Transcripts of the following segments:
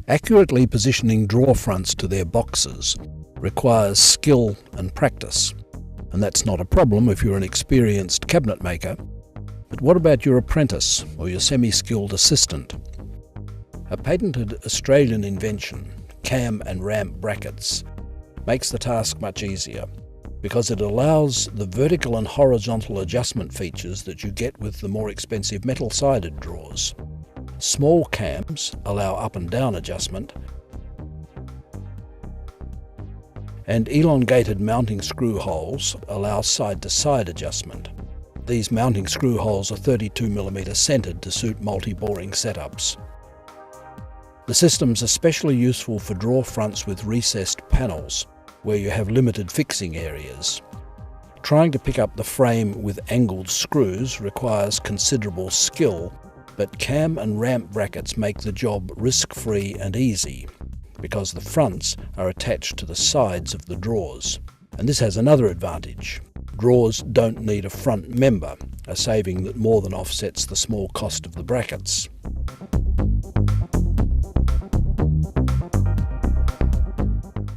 Accurately positioning drawer fronts to their boxes requires skill and practice, and that's not a problem if you're an experienced cabinet maker. But what about your apprentice or your semi-skilled assistant? A patented Australian invention, cam and ramp brackets, makes the task much easier because it allows the vertical and horizontal adjustment features that you get with the more expensive metal-sided drawers. Small cams allow up and down adjustment, and elongated mounting screw holes allow side-to-side adjustment. These mounting screw holes are 32mm centered to suit multi-boring setups. The system's especially useful for drawer fronts with recessed panels, where you have limited fixing areas. Trying to pick up the frame with angled screws requires considerable skill, but cam and ramp brackets make the job risk-free and easy, because the fronts are attached to the sides of the drawers. And this has another advantage. Drawers don't need a front member, a saving that more than offsets the small cost of the brackets.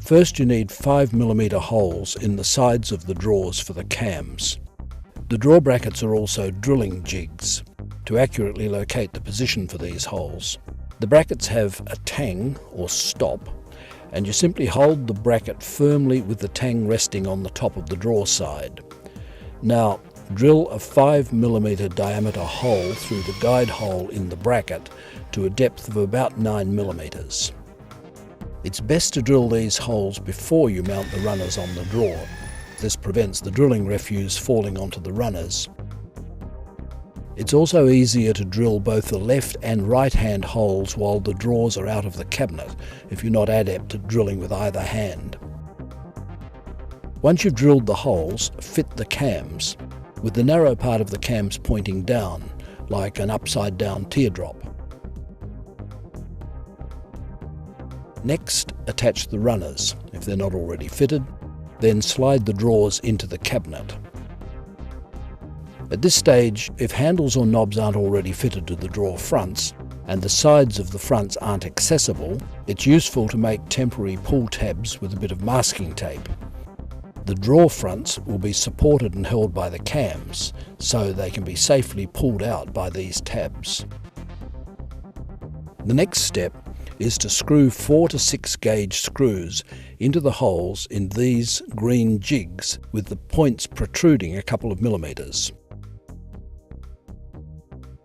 First, you need 5mm holes in the sides of the drawers for the cams. The drawer brackets are also drilling jigs to accurately locate the position for these holes. The brackets have a tang or stop, and you simply hold the bracket firmly with the tang resting on the top of the drawer side. Now, drill a 5mm diameter hole through the guide hole in the bracket to a depth of about 9mm. It's best to drill these holes before you mount the runners on the drawer. This prevents the drilling refuse falling onto the runners. It's also easier to drill both the left and right-hand holes while the drawers are out of the cabinet if you're not adept at drilling with either hand. Once you've drilled the holes, fit the cams, with the narrow part of the cams pointing down, like an upside-down teardrop. Next, attach the runners, if they're not already fitted, then slide the drawers into the cabinet. At this stage, if handles or knobs aren't already fitted to the drawer fronts, and the sides of the fronts aren't accessible, it's useful to make temporary pull tabs with a bit of masking tape. The drawer fronts will be supported and held by the cams, so they can be safely pulled out by these tabs. The next step is to screw 4 to 6 gauge screws into the holes in these green jigs with the points protruding a couple of millimeters.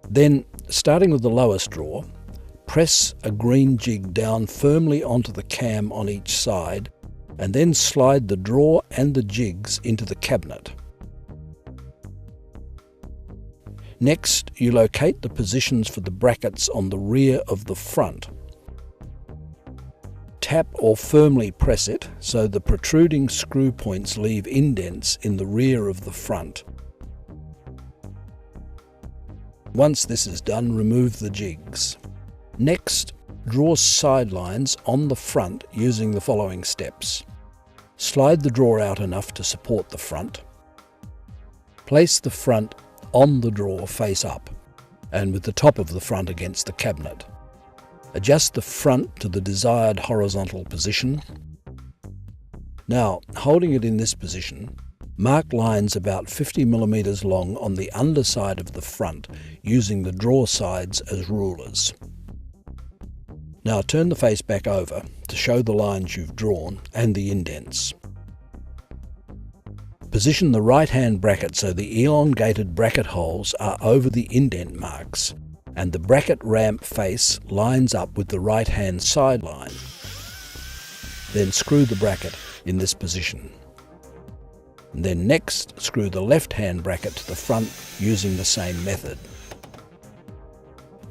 Then, starting with the lowest drawer, press a green jig down firmly onto the cam on each side, and then slide the drawer and the jigs into the cabinet. Next, you locate the positions for the brackets on the rear of the front. Tap or firmly press it so the protruding screw points leave indents in the rear of the front. Once this is done, remove the jigs. Next, draw sidelines on the front using the following steps. Slide the drawer out enough to support the front. Place the front on the drawer face up, and with the top of the front against the cabinet. Adjust the front to the desired horizontal position. Now, holding it in this position, mark lines about 50mm long on the underside of the front using the drawer sides as rulers. Now turn the face back over to show the lines you've drawn and the indents. Position the right-hand bracket so the elongated bracket holes are over the indent marks, and the bracket ramp face lines up with the right-hand sideline. Then screw the bracket in this position. And then next, screw the left-hand bracket to the front using the same method.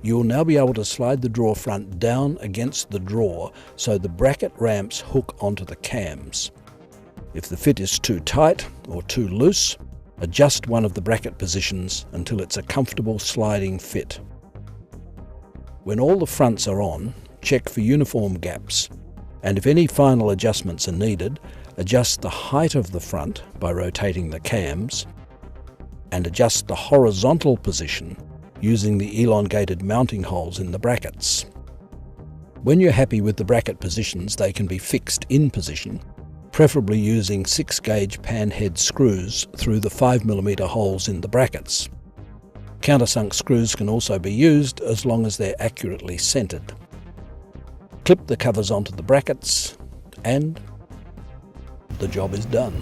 You will now be able to slide the drawer front down against the drawer so the bracket ramps hook onto the cams. If the fit is too tight or too loose, adjust one of the bracket positions until it's a comfortable sliding fit. When all the fronts are on, check for uniform gaps, and if any final adjustments are needed, adjust the height of the front by rotating the cams, and adjust the horizontal position using the elongated mounting holes in the brackets. When you're happy with the bracket positions, they can be fixed in position, preferably using 6-gauge panhead screws through the 5mm holes in the brackets. Countersunk screws can also be used as long as they're accurately centred. Clip the covers onto the brackets and the job is done.